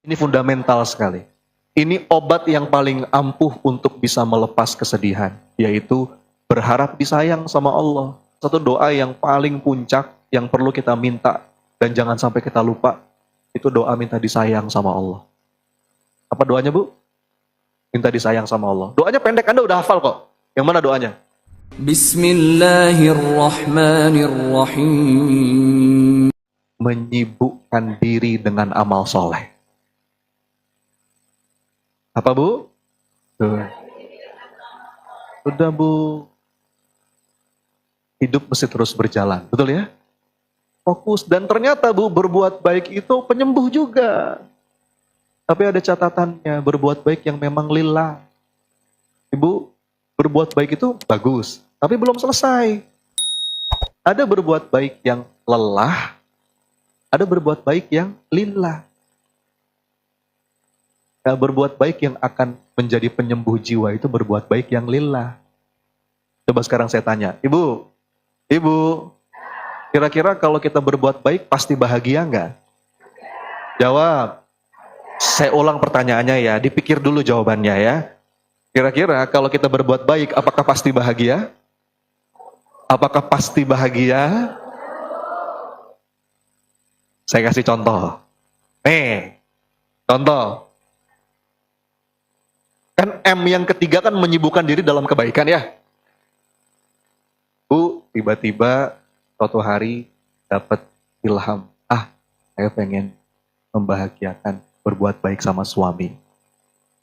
Ini fundamental sekali. Ini obat yang paling ampuh untuk bisa melepas kesedihan, yaitu berharap disayang sama Allah. Satu doa yang paling puncak yang perlu kita minta dan jangan sampai kita lupa, itu doa minta disayang sama Allah. Apa doanya, Bu? Minta disayang sama Allah. Doanya pendek, Anda udah hafal kok. Yang mana doanya? Bismillahirrahmanirrahim. Menyibukkan diri dengan amal soleh. Apa, Bu? Tuh. Udah, Bu. Hidup mesti terus berjalan, betul ya? Fokus, dan ternyata, Bu, berbuat baik itu penyembuh juga. Tapi ada catatannya, berbuat baik yang memang lillah. Ibu, berbuat baik itu bagus, tapi belum selesai. Ada berbuat baik yang lelah, ada berbuat baik yang lillah. Nah, berbuat baik yang akan menjadi penyembuh jiwa itu berbuat baik yang lillah. Coba sekarang saya tanya, Ibu, kira-kira kalau kita berbuat baik pasti bahagia nggak? Jawab. Saya ulang pertanyaannya ya, dipikir dulu jawabannya ya. Kira-kira kalau kita berbuat baik, apakah pasti bahagia? Apakah pasti bahagia? Saya kasih contoh. Nih, contoh. Kan M yang ketiga kan menyibukkan diri dalam kebaikan ya. Bu, tiba-tiba suatu hari dapat ilham. Saya pengen membahagiakan, berbuat baik sama suami.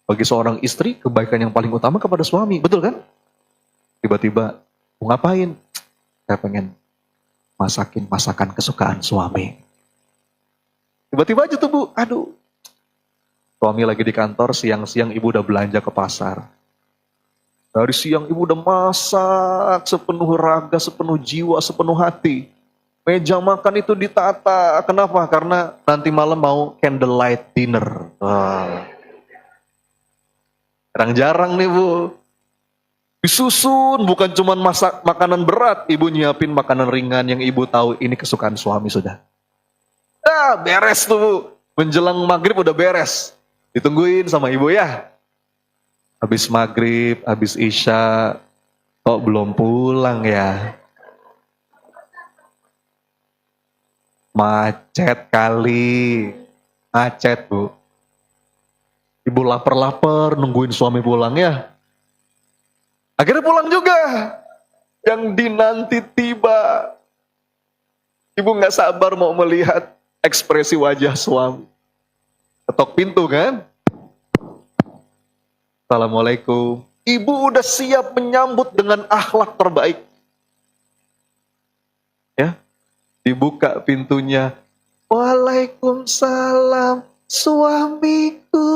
Bagi seorang istri, kebaikan yang paling utama kepada suami, betul kan? Tiba-tiba, mau ngapain? Saya pengen masakin masakan kesukaan suami. Tiba-tiba aja tuh, Bu, aduh. Suami lagi di kantor, siang-siang ibu udah belanja ke pasar. Dari siang ibu udah masak sepenuh raga, sepenuh jiwa, sepenuh hati. Meja makan itu ditata. Kenapa? Karena nanti malam mau candlelight dinner. Jarang-jarang nih, Bu. Disusun, bukan cuma masak makanan berat. Ibu nyiapin makanan ringan yang ibu tahu ini kesukaan suami sudah. Beres tuh, Bu. Menjelang maghrib udah beres. Ditungguin sama ibu ya. Habis maghrib, habis isya, kok belum pulang ya? Macet kali. Macet, Bu. Ibu lapar-lapar nungguin suami pulang ya. Akhirnya pulang juga. Yang dinanti tiba. Ibu gak sabar mau melihat ekspresi wajah suami. Ketok pintu kan? Assalamualaikum. Ibu udah siap menyambut dengan akhlak terbaik. Ya, dibuka pintunya. Waalaikumsalam, suamiku.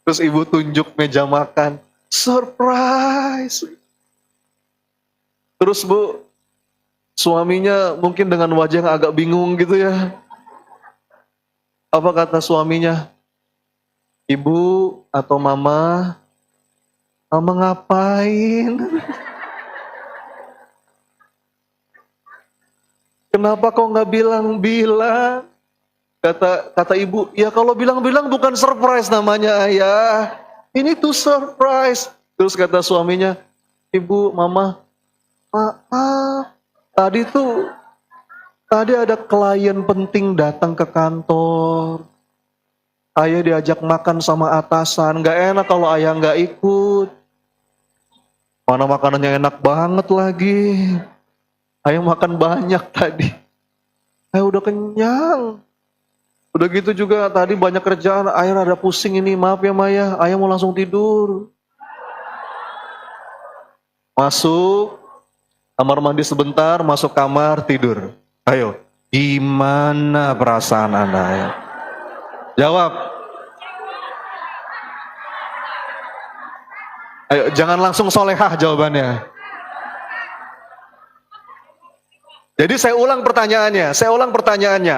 Terus ibu tunjuk meja makan. Surprise. Terus, Bu, suaminya mungkin dengan wajah yang agak bingung gitu ya. Apa kata suaminya? Ibu atau mama? Mama ngapain? Kenapa kok nggak bilang-bilang? Kata ibu, ya kalau bilang-bilang bukan surprise namanya ayah. Ini tuh surprise. Terus kata suaminya, Ibu, mama, maaf. Tadi ada klien penting datang ke kantor. Ayah diajak makan sama atasan. Gak enak kalau ayah gak ikut. Mana makanannya enak banget lagi. Ayah makan banyak tadi. Ayah udah kenyang. Udah gitu juga tadi banyak kerjaan. Ayah rada pusing ini. Maaf ya Maya. Ayah mau langsung tidur. Masuk. Kamar mandi sebentar. Masuk kamar tidur. Ayo, gimana perasaan Anda ya? Jawab. Ayo, jangan langsung solehah jawabannya. Jadi saya ulang pertanyaannya.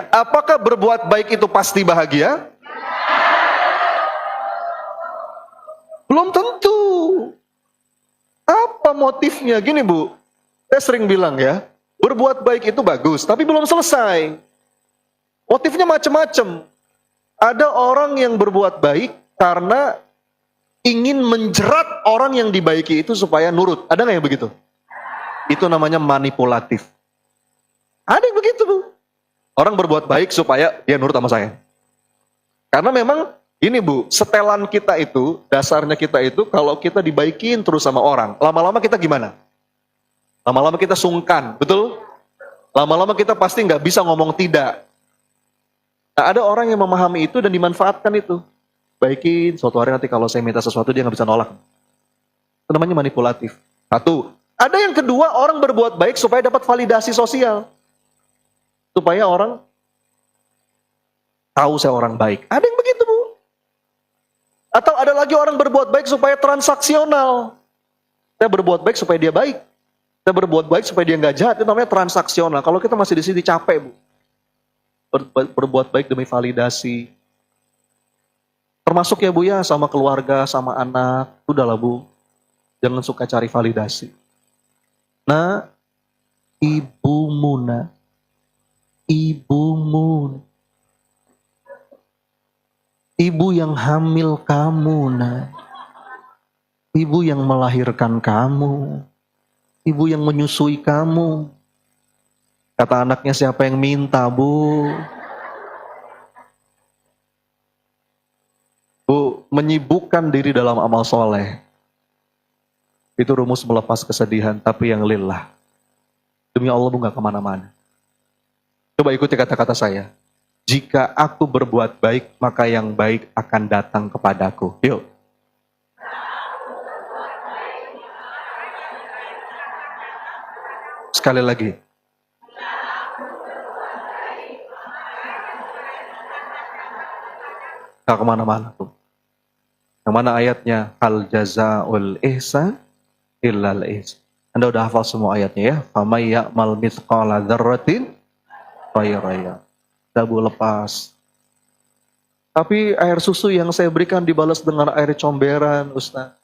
Apakah berbuat baik itu pasti bahagia? Belum tentu. Apa motifnya? Gini, Bu, saya sering bilang ya, Berbuat baik itu bagus, tapi belum selesai. Motifnya macam-macam. Ada orang yang berbuat baik karena ingin menjerat orang yang dibaiki itu supaya nurut. Ada nggak yang begitu? Itu namanya manipulatif. Ada yang begitu, Bu. Orang berbuat baik supaya dia nurut sama saya. Karena memang ini, Bu, setelan kita itu, dasarnya kita itu kalau kita dibaikin terus sama orang, lama-lama kita gimana? Lama-lama kita sungkan, betul? Lama-lama kita pasti nggak bisa ngomong tidak. Nah, ada orang yang memahami itu dan dimanfaatkan itu. Baikin, suatu hari nanti kalau saya minta sesuatu dia nggak bisa nolak. Itu namanya manipulatif. Satu. Ada yang kedua, orang berbuat baik supaya dapat validasi sosial. Supaya orang tahu saya orang baik. Ada yang begitu, Bu. Atau ada lagi orang berbuat baik supaya transaksional. Saya berbuat baik supaya dia baik. Saya berbuat baik supaya dia nggak jahat. Itu namanya transaksional. Kalau kita masih di sini capek, Bu. Berbuat baik demi validasi. Termasuk ya, Bu, ya, sama keluarga, sama anak. Udahlah, Bu. Jangan suka cari validasi. Nah, ibumu, ibu yang hamil kamu, ibu yang melahirkan kamu, ibu yang menyusui kamu. Kata anaknya, siapa yang minta, Bu? Bu, menyibukkan diri dalam amal soleh. Itu rumus melepas kesedihan, tapi yang lillah. Demi Allah, Bu, gak kemana-mana. Coba ikuti kata-kata saya. Jika aku berbuat baik, maka yang baik akan datang kepadaku. Yuk. Sekali lagi. Gak kemana-mana, tuh. Yang mana ayatnya? Hal jazaul ihsan illal ihsan. Anda udah hafal semua ayatnya ya? Famay ya'mal mithqala dzarratin khairan yara. Dabu lepas. Tapi air susu yang saya berikan dibalas dengan air comberan, Ustaz.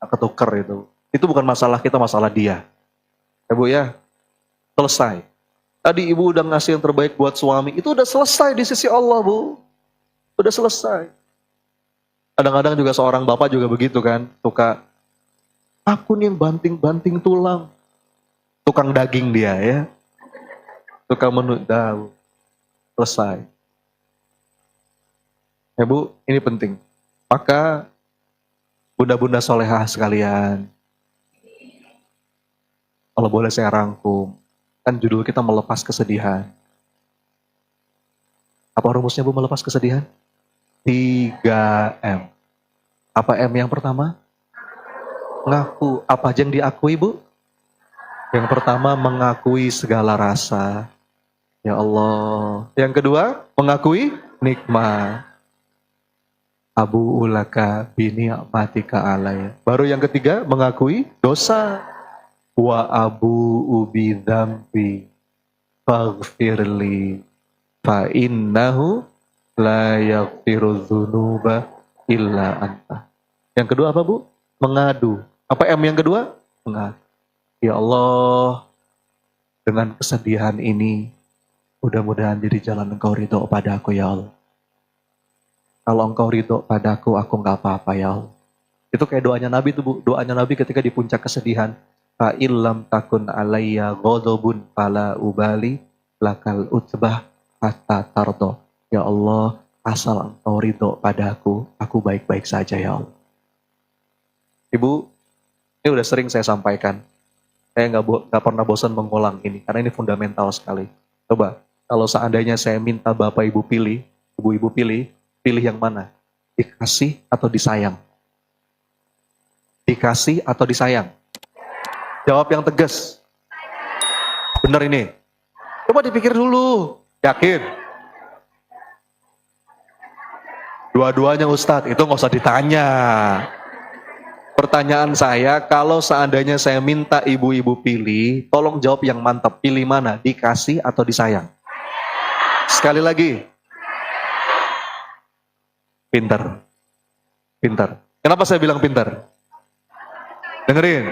Ketuker itu. Itu bukan masalah kita, masalah dia. Ya, Bu, ya. Selesai. Tadi ibu udah ngasih yang terbaik buat suami. Itu udah selesai di sisi Allah, Bu. Udah selesai. Kadang-kadang juga seorang bapak juga begitu kan. Suka, aku nih yang banting-banting tulang. Tukang daging dia ya. Tukang menu. Selesai. Ya, Bu, ini penting. Maka bunda-bunda solehah sekalian, kalau boleh saya rangkum, kan judul kita melepas kesedihan. Apa rumusnya, Bu, melepas kesedihan? 3M. Apa M yang pertama? Ngaku. Apa aja yang diakui, Bu? Yang pertama, mengakui segala rasa. Ya Allah. Yang kedua, mengakui nikmat. Abu ulaka bini matika alaya. Baru yang ketiga, mengakui dosa. Wa abu ubi dzambi faghfirli fa innahu la yaghfiru dzunuba illa anta. Yang kedua apa, Bu? Mengadu. Apa M yang kedua? Mengadu. Ya Allah, dengan kesedihan ini, mudah-mudahan jadi jalan Engkau ridho padaku, ya Allah. Kalau Engkau ridho padaku, aku nggak apa-apa, ya Allah. Itu kayak doanya Nabi tuh, Bu. Doanya Nabi ketika di puncak kesedihan. Fa illam takun alayya ghadabun fala ubali lakal utbah hatta tardo. Ya Allah, asal Engkau ridho padaku, aku baik-baik saja, ya Allah. Ibu, ini udah sering saya sampaikan. Saya nggak pernah bosan mengulang ini, karena ini fundamental sekali. Coba, kalau seandainya saya minta Bapak Ibu pilih, Ibu-Ibu pilih yang mana? Dikasih atau disayang? Dikasih atau disayang? Jawab yang tegas. Benar ini? Coba dipikir dulu. Yakin? Dua-duanya, Ustadz, itu nggak usah ditanya. Pertanyaan saya, kalau seandainya saya minta ibu-ibu pilih, tolong jawab yang mantap. Pilih mana? Dikasih atau disayang? Sekali lagi. Pintar. Pintar. Kenapa saya bilang pintar? Dengerin.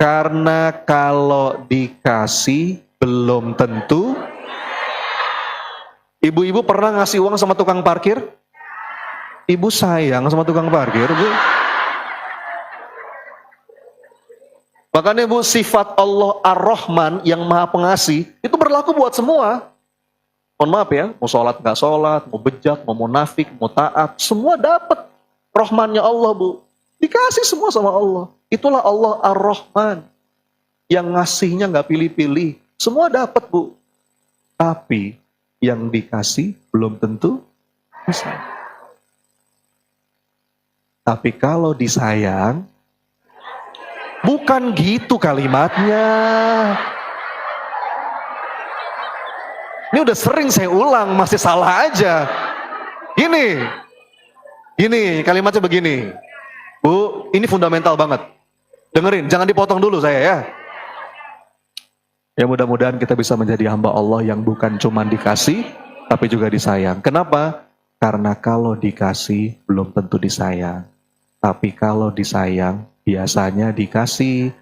Karena kalau dikasih belum tentu. Ibu-ibu pernah ngasih uang sama tukang parkir? Ibu sayang sama tukang parkir, Bu. Makanya Bu, sifat Allah Ar-Rahman yang maha pengasih, itu berlaku buat semua. Mohon maaf ya, mau sholat nggak sholat, mau bejat, mau munafik, mau taat, semua dapat rahmannya Allah, Bu. Dikasih semua sama Allah. Itulah Allah Ar-Rahman. Yang ngasihnya nggak pilih-pilih. Semua dapat, Bu. Tapi yang dikasih belum tentu bisa. Tapi kalau disayang, bukan gitu kalimatnya. Ini udah sering saya ulang, masih salah aja. Gini, kalimatnya begini. Bu, ini fundamental banget. Dengerin, jangan dipotong dulu saya ya. Ya mudah-mudahan kita bisa menjadi hamba Allah yang bukan cuma dikasih, tapi juga disayang. Kenapa? Karena kalau dikasih, belum tentu disayang. Tapi kalau disayang, biasanya dikasih.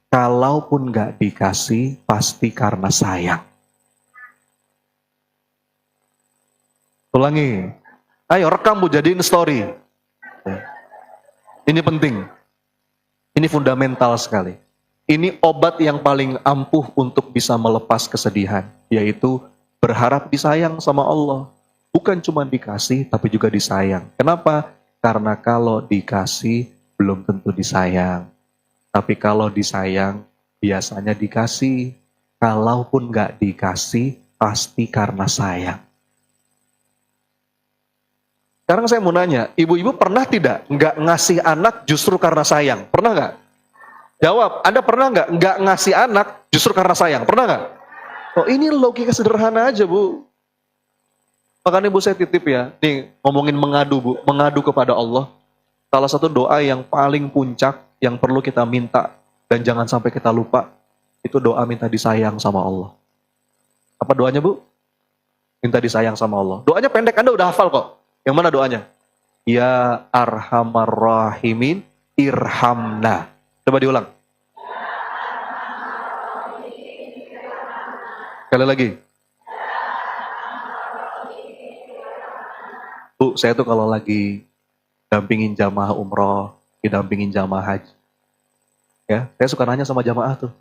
Kalaupun nggak dikasih, pasti karena sayang. Ulangi. Ayo rekam Bu, jadiin story. Ini penting. Ini fundamental sekali. Ini obat yang paling ampuh untuk bisa melepas kesedihan. Yaitu berharap disayang sama Allah. Bukan cuma dikasih, tapi juga disayang. Kenapa? Karena kalau dikasih, belum tentu disayang. Tapi kalau disayang, biasanya dikasih. Kalaupun nggak dikasih, pasti karena sayang. Sekarang saya mau nanya, ibu-ibu pernah tidak nggak ngasih anak justru karena sayang? Pernah nggak? Jawab, Anda pernah nggak ngasih anak justru karena sayang? Pernah nggak? Oh, ini logika sederhana aja, Bu. Makanya Bu saya titip ya, nih ngomongin mengadu, Bu, mengadu kepada Allah. Salah satu doa yang paling puncak yang perlu kita minta dan jangan sampai kita lupa, itu doa minta disayang sama Allah. Apa doanya, Bu? Minta disayang sama Allah. Doanya pendek, Anda udah hafal kok. Yang mana doanya? Ya Arhamar Rahimin irhamna. Coba diulang. Sekali lagi. Bu, saya tuh kalau lagi dampingin jamaah umroh, didampingin jamaah haji, ya, saya suka nanya sama jamaah tuh.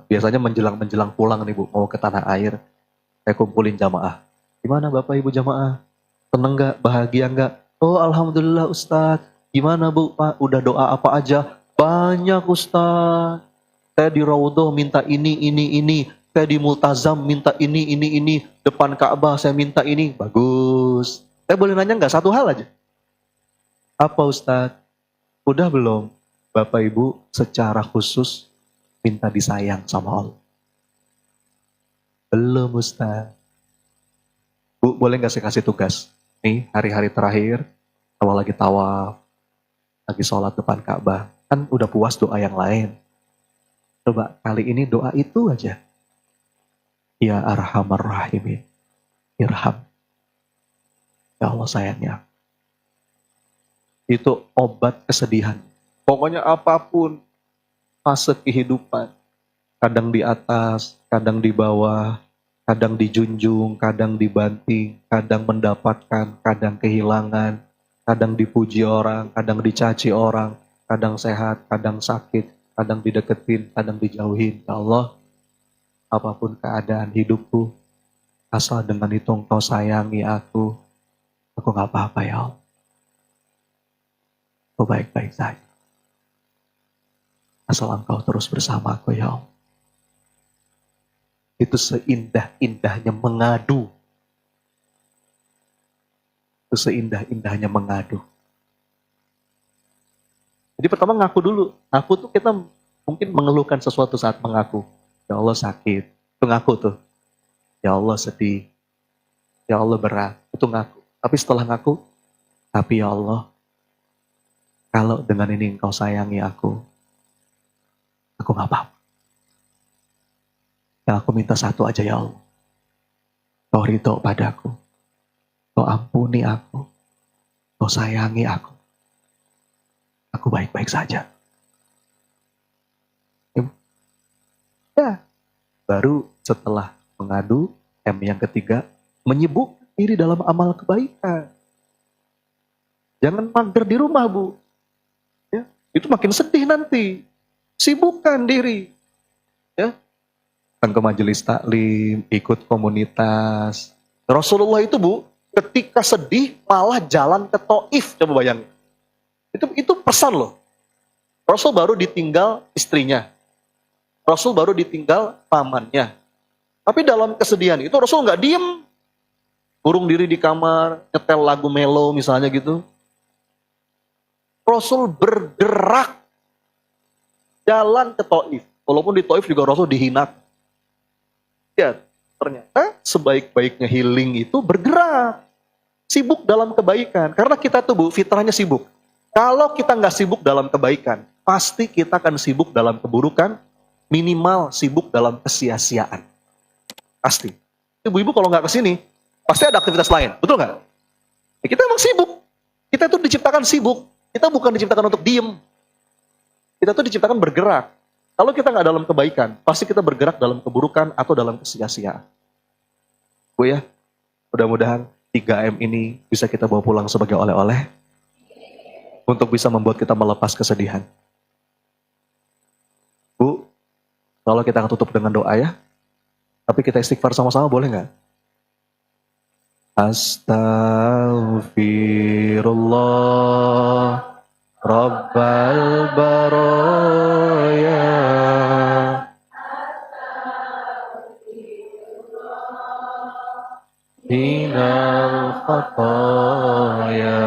Biasanya menjelang pulang nih Bu, mau ke tanah air, saya kumpulin jamaah. Gimana Bapak Ibu jamaah? Seneng nggak? Bahagia nggak? Oh Alhamdulillah Ustadz. Gimana Bu Pak? Udah doa apa aja? Banyak Ustadz. Saya di Raudhah minta ini. Saya di Multazam minta ini. Depan Ka'bah saya minta ini. Bagus. Saya boleh nanya nggak? Satu hal aja. Apa Ustadz? Udah belum Bapak Ibu secara khusus minta disayang sama Allah? Belum Ustadz. Bu, boleh nggak saya kasih tugas? Nih, hari-hari terakhir, kalau lagi tawaf, lagi sholat depan Ka'bah, kan udah puas doa yang lain. Coba kali ini doa itu aja. Ya Arhamar Rahimin, irham. Ya Allah sayangnya. Itu obat kesedihan. Pokoknya apapun fase kehidupan, kadang di atas, kadang di bawah, kadang dijunjung, kadang dibanting, kadang mendapatkan, kadang kehilangan, kadang dipuji orang, kadang dicaci orang, kadang sehat, kadang sakit, kadang dideketin, kadang dijauhin. Ya Allah, apapun keadaan hidupku, asal dengan itu Engkau sayangi aku gak apa-apa ya Allah. Aku baik-baik saja. Asal Engkau terus bersamaku ya Allah. Itu seindah-indahnya mengadu. Itu seindah-indahnya mengadu. Jadi pertama ngaku dulu. Ngaku tuh kita mungkin mengeluhkan sesuatu saat mengaku. Ya Allah sakit. Itu ngaku tuh. Ya Allah sedih. Ya Allah berat. Itu ngaku. Tapi setelah ngaku, tapi ya Allah, kalau dengan ini Engkau sayangi aku gak apa-apa. Yang aku minta satu aja ya Allah. Kau ridho padaku. Kau ampuni aku. Kau sayangi aku. Aku baik-baik saja. Ya, baru setelah mengadu, M yang ketiga, menyibuk diri dalam amal kebaikan. Jangan mager di rumah, Bu. Ya, itu makin sedih nanti. Sibukkan diri. Ya, kan ke majelis taklim, ikut komunitas. Rasulullah itu, Bu, ketika sedih malah jalan ke Taif, coba bayangin. Itu pesan loh. Rasul baru ditinggal istrinya. Rasul baru ditinggal pamannya. Tapi dalam kesedihan itu Rasul nggak diem. Kurung diri di kamar, nyetel lagu melo misalnya gitu. Rasul bergerak jalan ke Taif. Walaupun di Taif juga Rasul dihina. Ya, ternyata sebaik-baiknya healing itu bergerak. Sibuk dalam kebaikan. Karena kita tuh, Bu, fitrahnya sibuk. Kalau kita nggak sibuk dalam kebaikan, pasti kita akan sibuk dalam keburukan, minimal sibuk dalam kesia-siaan. Pasti. Ibu-ibu kalau nggak kesini, pasti ada aktivitas lain. Betul nggak? Ya, kita emang sibuk. Kita tuh diciptakan sibuk. Kita bukan diciptakan untuk diem. Kita tuh diciptakan bergerak. Kalau kita nggak dalam kebaikan, pasti kita bergerak dalam keburukan atau dalam kesia-siaan. Bu ya, mudah-mudahan 3M ini bisa kita bawa pulang sebagai oleh-oleh untuk bisa membuat kita melepas kesedihan. Bu, kalau kita akan tutup dengan doa ya, tapi kita istighfar sama-sama boleh nggak? Astaghfirullah Rabbal baraya minal khataya.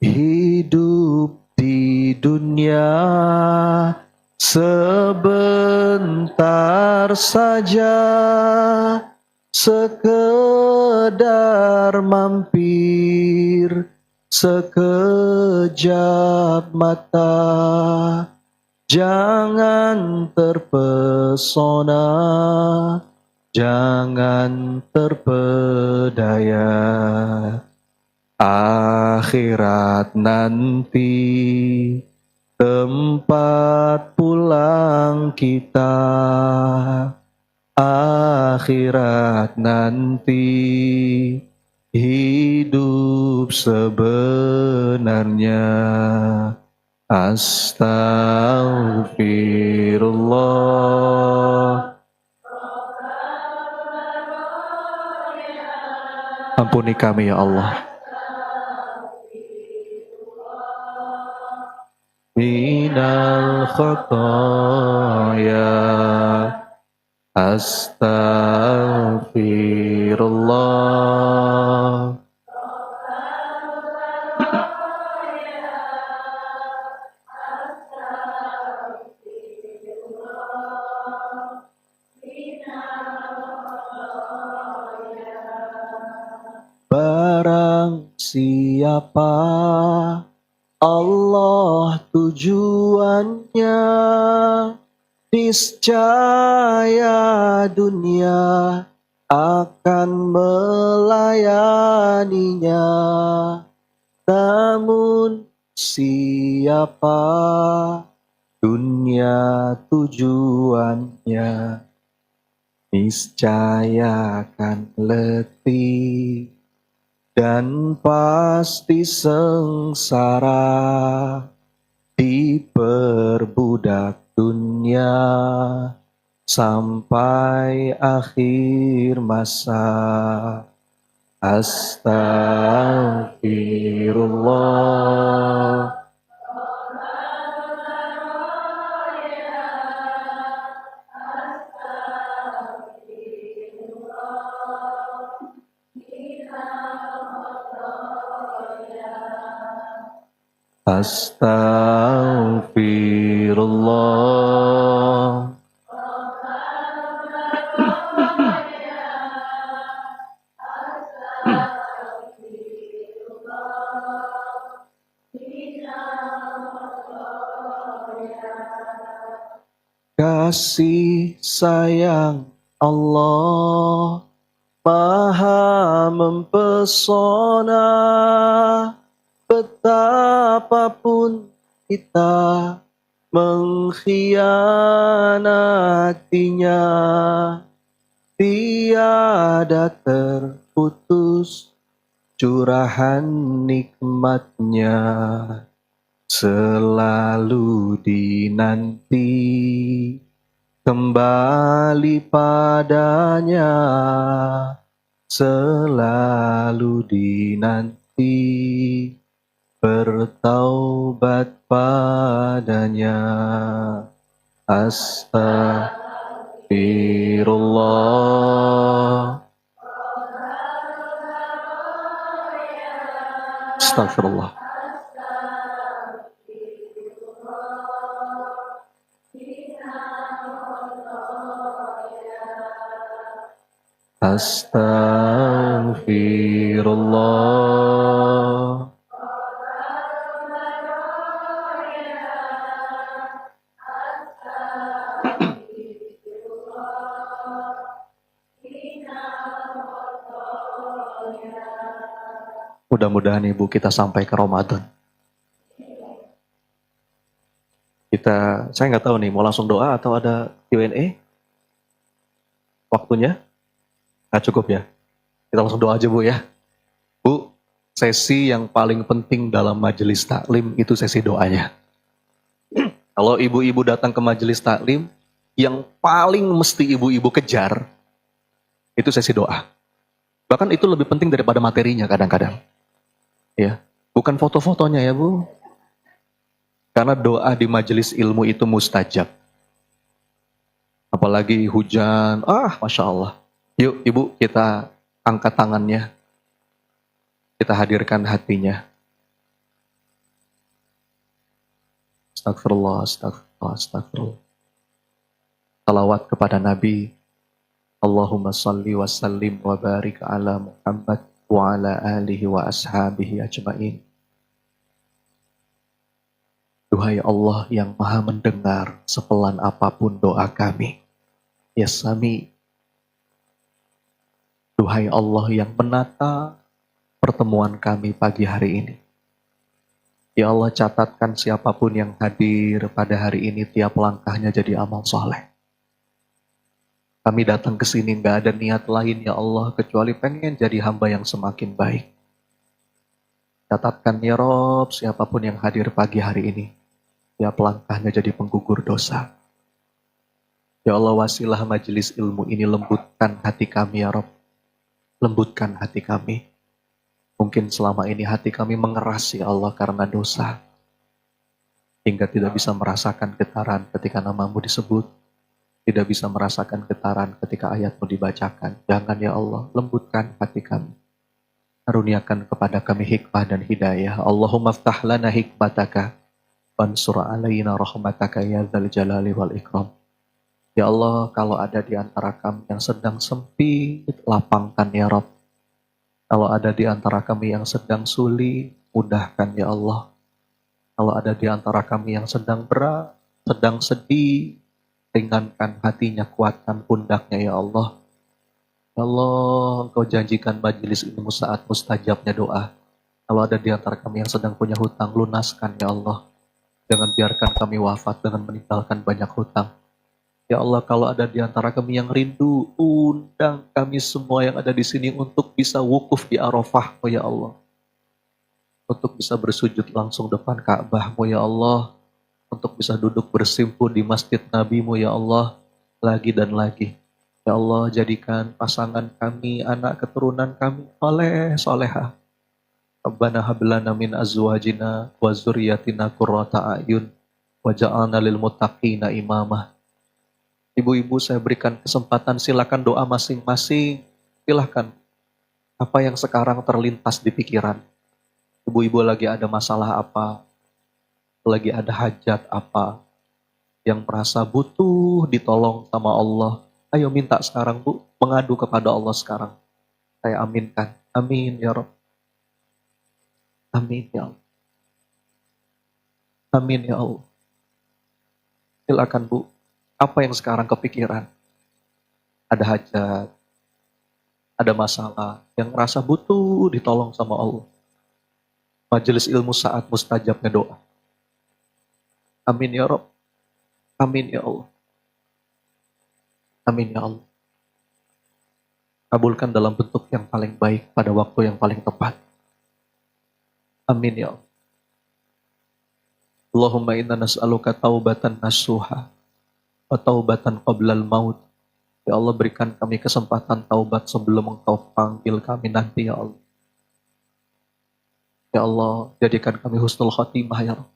Hidup di dunia sebentar saja, sekedar mampir sekejap mata. Jangan terpesona, jangan terpedaya. Akhirat nanti tempat pulang kita. Akhirat nanti hidup sebenarnya. Astaghfirullah. Ampuni kami ya Allah. Minal khataya. Astaghfirullah. Barang siapa Allah tujuannya, niscaya dunia akan melayaninya. Namun siapa dunia tujuannya, niscaya akan letih dan pasti sengsara, diperbudak dunia sampai akhir masa. Astaghfirullah. Astaghfirullah. Kasih sayang Allah Maha mempesona, betapapun kita mengkhianatinya, tiada terputus curahan nikmatnya, selalu dinanti kembali padanya, selalu dinanti bertaubat padanya. Astagfirullah. Astagfirullah. Astagfirullah. Mudah-mudahan Ibu kita sampai ke Ramadan. Saya nggak tahu nih, mau langsung doa atau ada Q&A? Waktunya? Nggak cukup ya? Kita langsung doa aja Bu ya. Bu, sesi yang paling penting dalam majelis taklim itu sesi doanya. Kalau ibu-ibu datang ke majelis taklim, yang paling mesti ibu-ibu kejar, itu sesi doa. Bahkan itu lebih penting daripada materinya kadang-kadang. Ya, bukan foto-fotonya ya Bu. Karena doa di majelis ilmu itu mustajab. Apalagi hujan, Masya Allah. Yuk Ibu kita angkat tangannya. Kita hadirkan hatinya. Astagfirullah, astagfirullah, astagfirullah. Salawat kepada Nabi. Allahumma salli wa sallim wa barik ala Muhammad wa ala alihi wa ashabihi ajma'in. Duhai Allah yang maha mendengar sepelan apapun doa kami. Ya Sami. Duhai Allah yang menata pertemuan kami pagi hari ini. Ya Allah catatkan siapapun yang hadir pada hari ini tiap langkahnya jadi amal soleh. Kami datang ke sini nggak ada niat lain ya Allah kecuali pengen jadi hamba yang semakin baik. Catatkan ya Rob siapapun yang hadir pagi hari ini. Tiap langkahnya jadi penggugur dosa. Ya Allah wasilah majelis ilmu ini lembutkan hati kami ya Rob. Lembutkan hati kami. Mungkin selama ini hati kami mengeras ya Allah karena dosa. Hingga tidak bisa merasakan getaran ketika namamu disebut. Tidak bisa merasakan getaran ketika ayatmu dibacakan. Jangan ya Allah, lembutkan hati kami. Karuniakan kepada kami hikmah dan hidayah. Allahumma ftah lana hikmataka. Wansur alaina rahmataka ya dzal jalali wal ikram. Ya Allah, kalau ada di antara kami yang sedang sempit, lapangkan ya Rabb. Kalau ada di antara kami yang sedang sulit, mudahkan ya Allah. Kalau ada di antara kami yang sedang berat, sedang sedih, ringankan hatinya, kuatkan pundaknya ya Allah. Ya Allah, Engkau janjikan majelis ilmu saat mustajabnya doa. Kalau ada di antara kami yang sedang punya hutang, lunaskan ya Allah. Jangan biarkan kami wafat dengan meninggalkan banyak hutang. Ya Allah, kalau ada di antara kami yang rindu, undang kami semua yang ada di sini untuk bisa wukuf di Arafah, oh ya Allah. Untuk bisa bersujud langsung depan Ka'bah-Mu ya Allah. Untuk bisa duduk bersimpun di masjid Nabi-Mu ya Allah. Lagi dan lagi. Ya Allah, jadikan pasangan kami, anak keturunan kami, soleh-solehah. Rabbana hablana min azwajina wa zurriyatina qurrata a'yun waja'alna lil muttaqina imamah. Ibu-ibu saya berikan kesempatan, silakan doa masing-masing. Silakan apa yang sekarang terlintas di pikiran. Ibu-ibu lagi ada masalah apa? Lagi ada hajat apa? Yang merasa butuh ditolong sama Allah. Ayo minta sekarang Bu, mengadu kepada Allah sekarang. Saya aminkan. Amin ya Rabb. Amin ya Allah. Amin ya Allah. Silakan Bu, apa yang sekarang kepikiran? Ada hajat, ada masalah, yang rasa butuh ditolong sama Allah. Majelis ilmu saat mustajabnya doa. Amin ya Rob. Amin ya Allah. Amin ya Allah. Kabulkan dalam bentuk yang paling baik pada waktu yang paling tepat. Amin ya Allah. Allahumma inna nas'aluka taubatan nasuha wa taubatan qablal maut. Ya Allah, berikan kami kesempatan taubat sebelum Engkau panggil kami nanti ya Allah. Ya Allah, jadikan kami husnul khatimah ya Allah.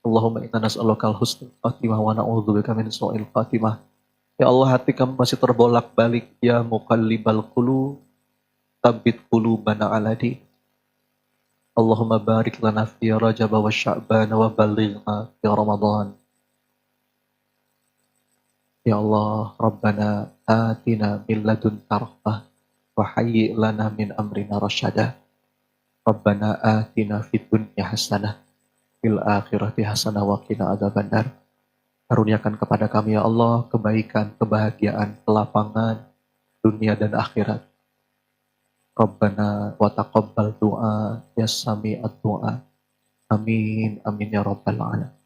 Allahumma inna nas'aluka al-husnul khatimah wa na'udzubika min su'il khatimah. Ya Allah, hati kami masih terbolak-balik. Ya muqallibal qulub, tsabbit qulubana ala dinik. Allahumma barik lana fi Rajab wa Sya'ban wa ballighna fi Ramadan. Ya Allah, Rabbana atina min ladunka rahmah wa hayyi' lana min amrina rasyada. Rabbana atina fid dunya hasanah fil akhirati hasanah wa qina adzabannar. Karuniakan kepada kami ya Allah kebaikan, kebahagiaan, kelapangan dunia dan akhirat. Rabbana wa taqabbal du'a ya sami'ad du'a. Amin amin ya rabbal alamin.